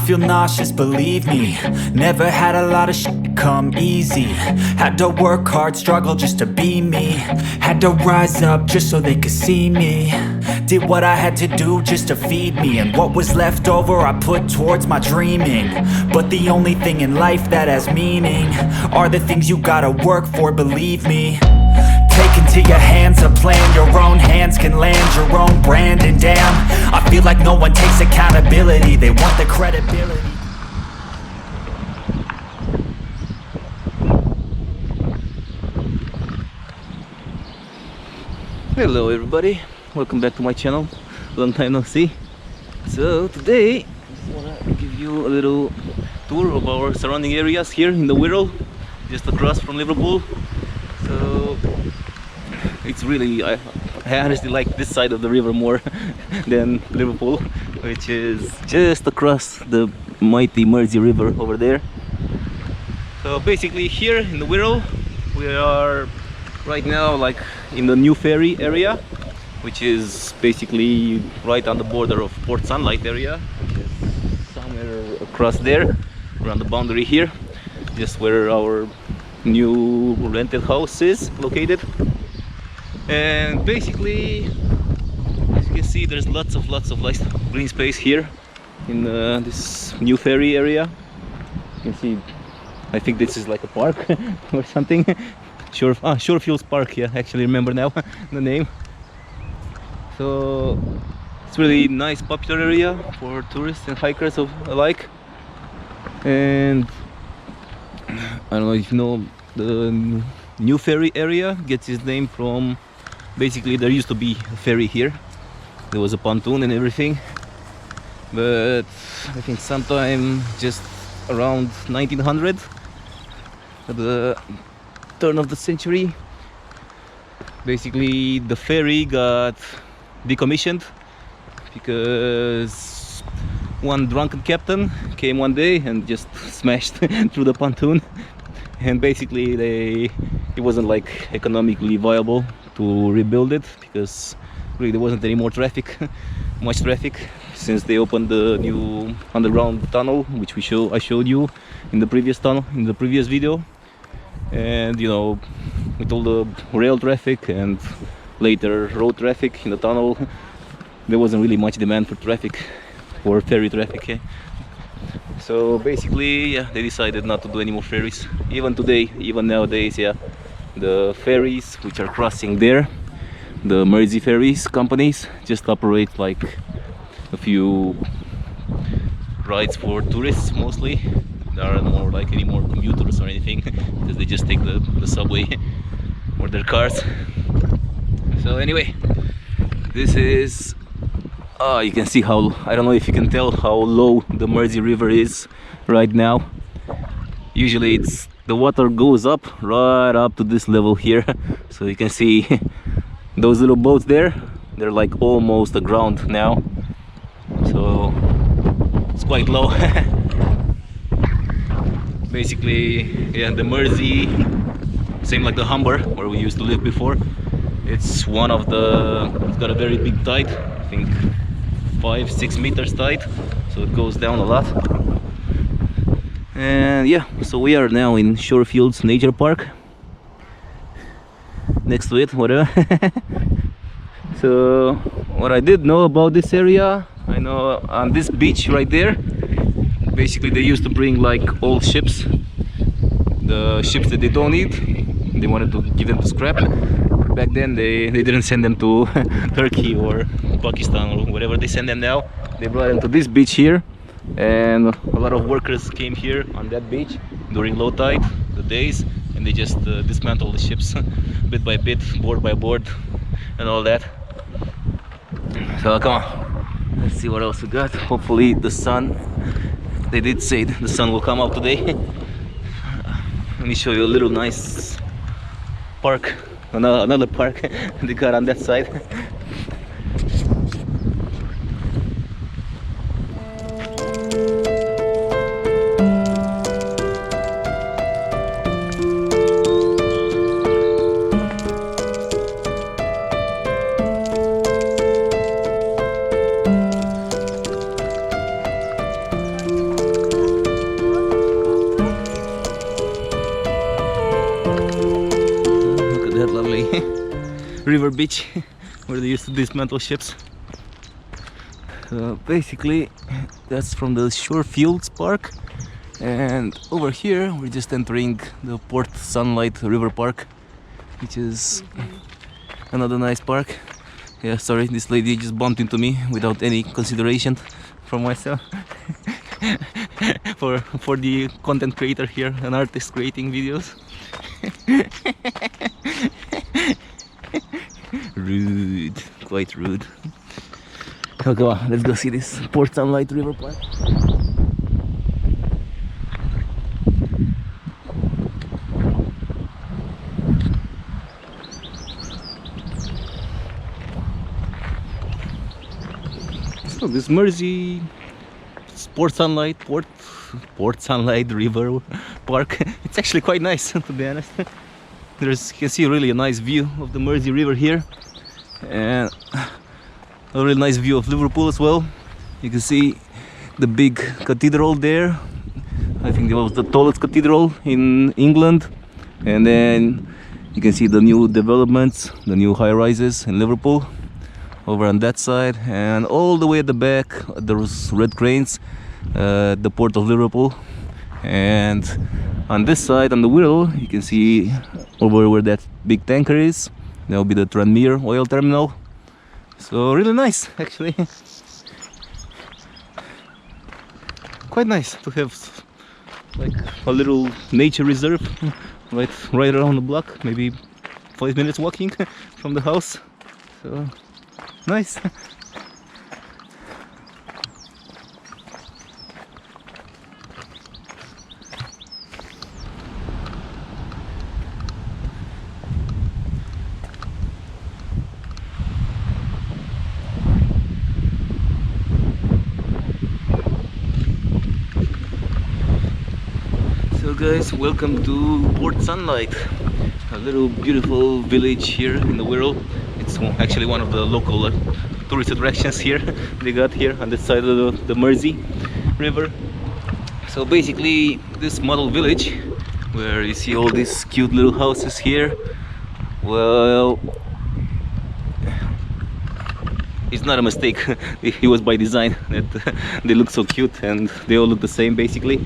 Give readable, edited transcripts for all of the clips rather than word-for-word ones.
feel nauseous, believe me. Never had a lot of shit come easy. Had to work hard, struggle just to be me. Had to rise up just so they could see me. Did what I had to do just to feed me. And what was left over I put towards my dreaming. But the only thing in life that has meaning are the things you gotta work for, believe me. Take into your hands a plan. Your own hands can land your own brand. And damn, I feel like no one takes accountability. They want the credibility. Hello everybody, welcome back to my channel. Long time no see. So today I just wanna give you a little tour of our surrounding areas here in the Wirral, just across from Liverpool. So it's really, I honestly like this side of the river more than Liverpool, which is just across the mighty Mersey River over there. So basically here in the Wirral we are right now like in the new Ferry area, which is basically right on the border of Port Sunlight area, somewhere across there around the boundary here, just where our new rented house is located. And basically, as you can see, there's lots of like green space here in this new Ferry area. You can see, I think this is like a park or something. Shorefields Park, yeah, actually remember now the name. So it's really nice, popular area for tourists and hikers alike. And I don't know if you know, the new Ferry area gets its name from, basically there used to be a ferry here. There was a pontoon and everything, but I think sometime just around 1900, at the turn of the century, basically the ferry got decommissioned because one drunken captain came one day and just smashed through the pontoon, and basically it wasn't like economically viable to rebuild it because really there wasn't any more traffic, much traffic, since they opened the new underground tunnel, which I showed you in the previous video. And you know, with all the rail traffic and later road traffic in the tunnel, there wasn't really much demand for ferry traffic. So basically, yeah, they decided not to do any more ferries. Even nowadays, yeah, the ferries which are crossing there, the Mersey ferries companies, just operate like a few rides for tourists mostly. There are no like any more commuters or anything, because they just take the subway or their cars. So anyway, this is you can see how, I don't know if you can tell how low the Mersey River is right now. Usually the water goes up right up to this level here, so you can see those little boats there, they're like almost the ground now, so it's quite low. Basically, yeah, the Mersey, same like the Humber where we used to live before, it's got a very big tide, I think 5-6 meters tide, so it goes down a lot. And yeah, so we are now in Shorefields Nature Park, next to it, whatever. So what I did know about this area, I know on this beach right there, basically they used to bring like old ships, the ships that they don't need, they wanted to give them to scrap. Back then they didn't send them to Turkey or Pakistan or wherever they send them now. They brought them to this beach here, and a lot of workers came here on that beach during low tide, the days, and they just dismantled the ships bit by bit, board by board, and all that. So come on, let's see what else we got. Hopefully the sun, they did say the sun will come out today. Let me show you a little nice park, another park they got on that side. river beach where they used to dismantle ships. Basically, that's from the Shorefields Park, and over here we're just entering the Port Sunlight River Park, which is another nice park. Yeah, sorry, this lady just bumped into me without any consideration from myself. for the content creator here, an artist creating videos. Rude, quite rude. Okay, well, let's go see this Port Sunlight River Park. So this Mersey Port Sunlight River Park, it's actually quite nice to be honest. You can see really a nice view of the Mersey River here, and a really nice view of Liverpool as well. You can see the big cathedral there. I think it was the tallest cathedral in England. And then you can see the new developments, the new high-rises in Liverpool over on that side, and all the way at the back those red cranes, the port of Liverpool. And on this side, on the Wirral, you can see over where that big tanker is, that will be the Tranmere oil terminal. So really nice, actually. Quite nice to have like a little nature reserve right around the block, maybe 5 minutes walking from the house. So nice. So guys, welcome to Port Sunlight, a little beautiful village here in the Wirral. It's actually one of the local tourist attractions here they got here on this side of the Mersey River. So basically this model village where you see all these cute little houses here, well, it's not a mistake. It was by design that they look so cute and they all look the same basically.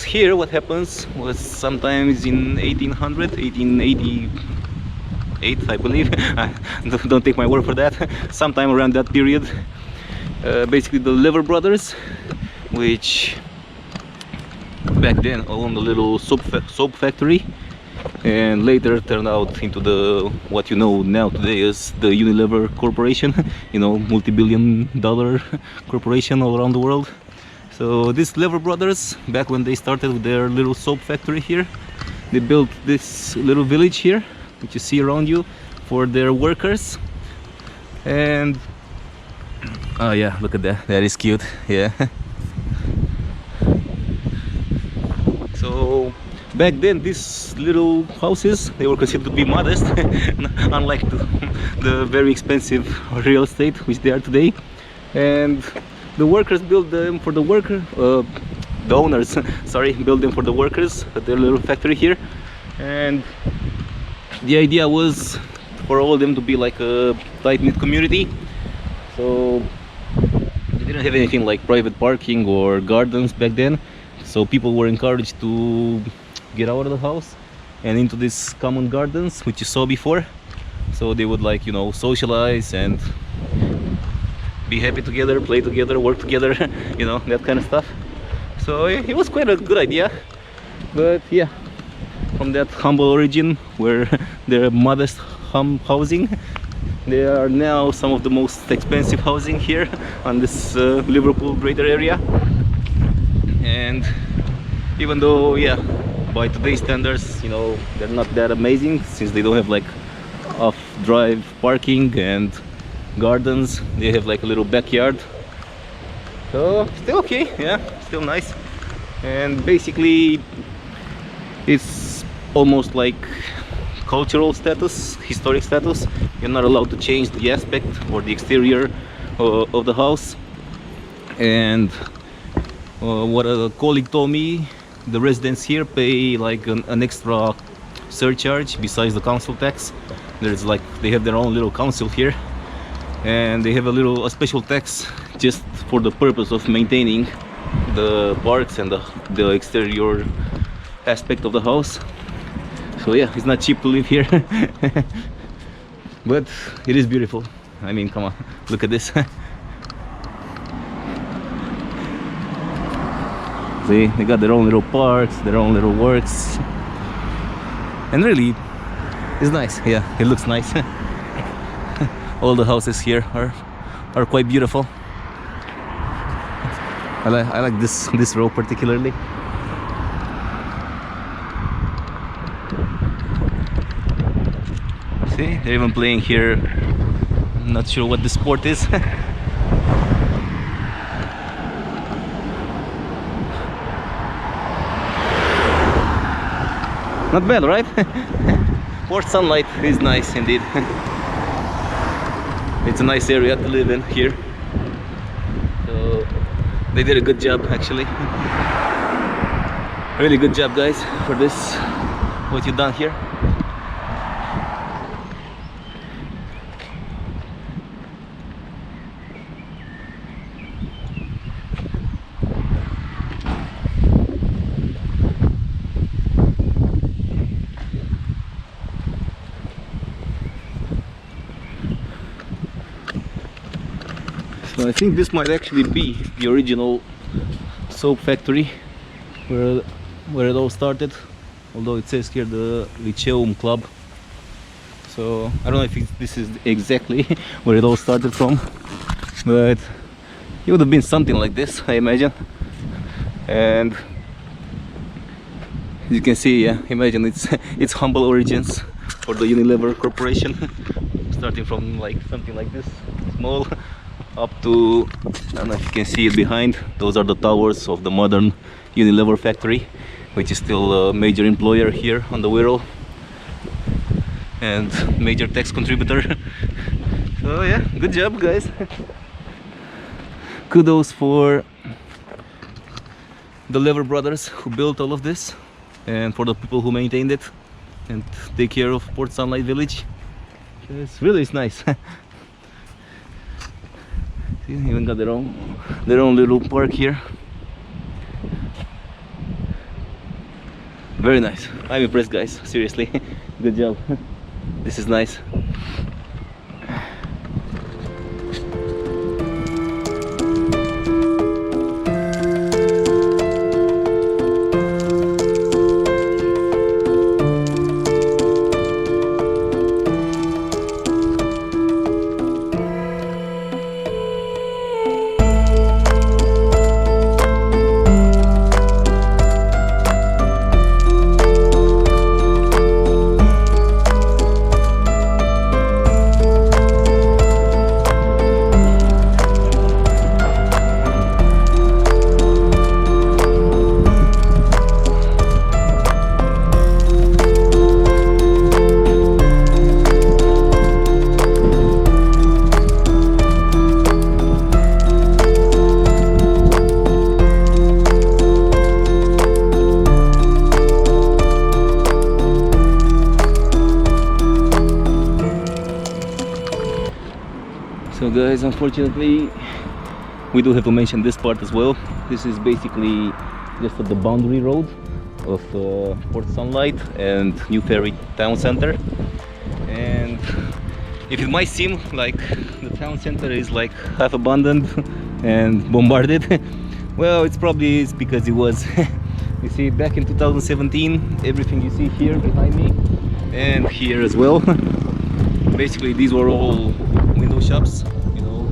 Here what happens was sometimes in 1888 I believe, don't take my word for that, sometime around that period, basically the Lever brothers, which back then owned a little soap factory and later turned out into the what you know now today as the Unilever Corporation, you know, multi-billion-dollar corporation all around the world. So these Lever brothers, back when they started with their little soap factory here, they built this little village here, which you see around you, for their workers. And oh yeah, look at that, that is cute. Yeah. So back then these little houses, they were considered to be modest, unlike the very expensive real estate which they are today. And the workers built them for the the owners, sorry, built them for the workers at their little factory here. And the idea was for all of them to be like a tight-knit community. So they didn't have anything like private parking or gardens back then. So people were encouraged to get out of the house and into these common gardens, which you saw before. So they would, like, you know, socialize and be happy together, play together, work together, you know, that kind of stuff. So it was quite a good idea. But yeah, from that humble origin where they're modest housing, they are now some of the most expensive housing here on this Liverpool greater area. And even though, yeah, by today's standards, you know, they're not that amazing since they don't have like off-drive parking and gardens. They have like a little backyard, so still okay, yeah, still nice. And basically it's almost like cultural status, historic status. You're not allowed to change the aspect or the exterior of the house. And what a colleague told me, the residents here pay like an extra surcharge besides the council tax there's like they have their own little council here, and they have a special tax just for the purpose of maintaining the parks and the exterior aspect of the house. So yeah, it's not cheap to live here. But it is beautiful. I mean, come on, look at this. See, they got their own little parks, their own little works, and really it's nice. Yeah, it looks nice. All the houses here are quite beautiful. I like this row particularly. See, they're even playing here. I'm not sure what the sport is. Not bad, right? Port sunlight is nice indeed. It's a nice area to live in here. So they did a good job actually. Really good job, guys, for this, what you've done here. So I think this might actually be the original soap factory where it all started, although it says here the Lyceum Club. So I don't know if this is exactly where it all started from, but it would have been something like this, I imagine. And as you can see, yeah, imagine its humble origins for the Unilever Corporation, starting from like something like this, small, up to, I don't know if you can see it behind, those are the towers of the modern Unilever factory, which is still a major employer here on the Wirral and major tax contributor. So yeah, good job, guys. Kudos for the Lever brothers who built all of this, and for the people who maintained it and take care of Port Sunlight Village. It's really nice. See, even got their own little park here. Very nice. I'm impressed, guys. Seriously, good job. This is nice. So guys, unfortunately we do have to mention this part as well. This is basically just at the boundary road of Port Sunlight and New Ferry town center. And if it might seem like the town center is like half abandoned and bombarded, well, it's because it was. You see, back in 2017, everything you see here behind me and here as well, basically these were all window shops, you know,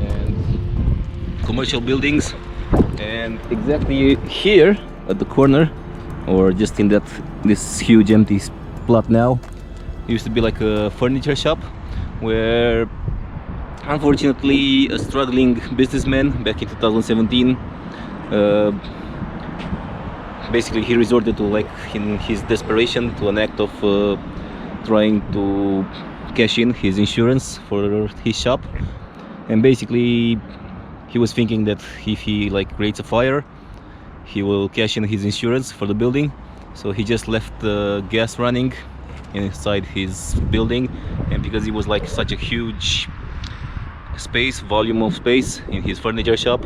and commercial buildings. And exactly here at the corner, or just in this huge empty plot now, used to be like a furniture shop where unfortunately a struggling businessman back in 2017 basically he resorted to, like, in his desperation, to an act of trying to cash in his insurance for his shop. And basically he was thinking that if he creates a fire, he will cash in his insurance for the building. So he just left the gas running inside his building, and because it was like such a huge volume of space in his furniture shop,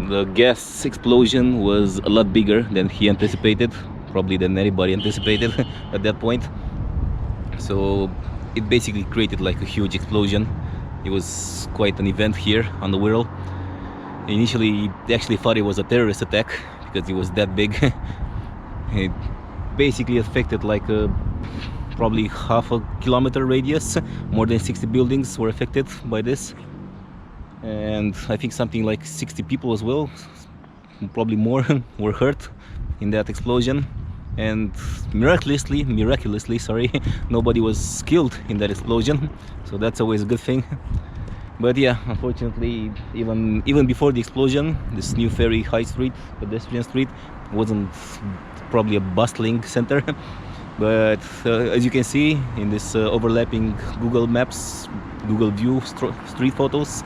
the gas explosion was a lot bigger than he anticipated, probably than anybody anticipated at that point. So it basically created like a huge explosion. It was quite an event here on the Wirral. Initially they actually thought it was a terrorist attack because it was that big. It basically affected like probably half a kilometer radius. More than 60 buildings were affected by this, and I think something like 60 people as well, probably more, were hurt in that explosion. And miraculously, sorry, nobody was killed in that explosion, so that's always a good thing. But yeah, unfortunately, even before the explosion, this new Ferry High Street, pedestrian street, wasn't probably a bustling center. But as you can see in this overlapping Google Maps, Google View street photos,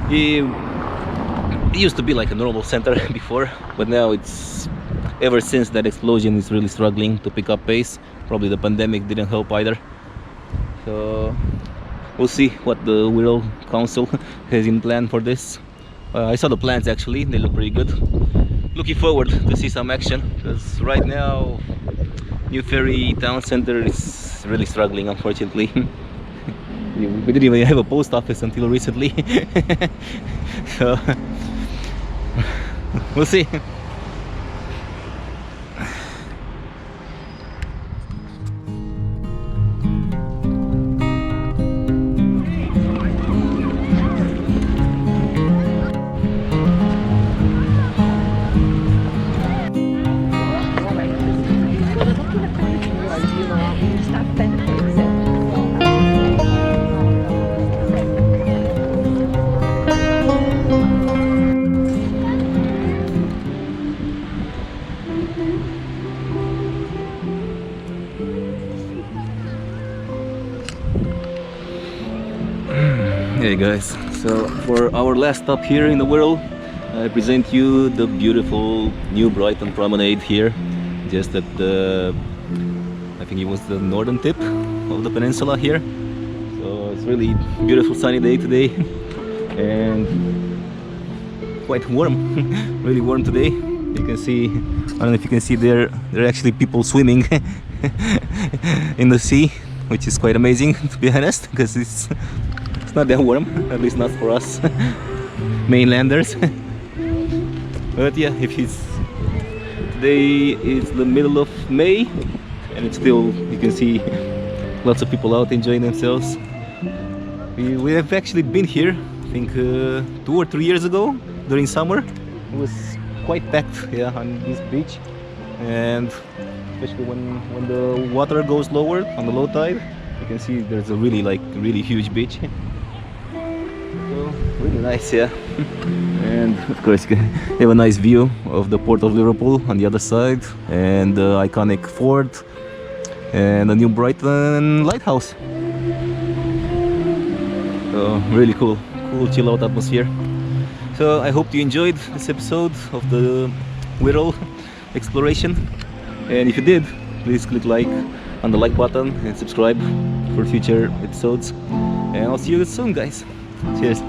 it used to be like a normal center before, but now it's, ever since that explosion, it's really struggling to pick up pace. Probably the pandemic didn't help either. So we'll see what the Wirral Council has in plan for this. I saw the plans actually, they look pretty good. Looking forward to see some action, because right now New Ferry Town Center is really struggling, unfortunately. We didn't even have a post office until recently. So we'll see. Hey guys, so for our last stop here in the Wirral, I present you the beautiful new Brighton Promenade here, just at the, I think it was the northern tip of the peninsula here. So it's really beautiful sunny day today and quite warm, really warm today. You can see, I don't know if you can see there are actually people swimming in the sea, which is quite amazing to be honest, because it's not that warm, at least not for us mainlanders. But yeah, if it's today is the middle of May and it's still, you can see lots of people out enjoying themselves. We have actually been here, I think 2 or 3 years ago during summer. It was quite packed, yeah, on this beach, and especially when the water goes lower on the low tide, you can see there's a really huge beach. So really nice, yeah. And of course you have a nice view of the port of Liverpool on the other side, and the iconic fort, and the new Brighton lighthouse. So really cool chill out atmosphere. So I hope you enjoyed this episode of the Wirral exploration, and if you did, please click like on the like button and subscribe for future episodes, and I'll see you soon guys. Cheers.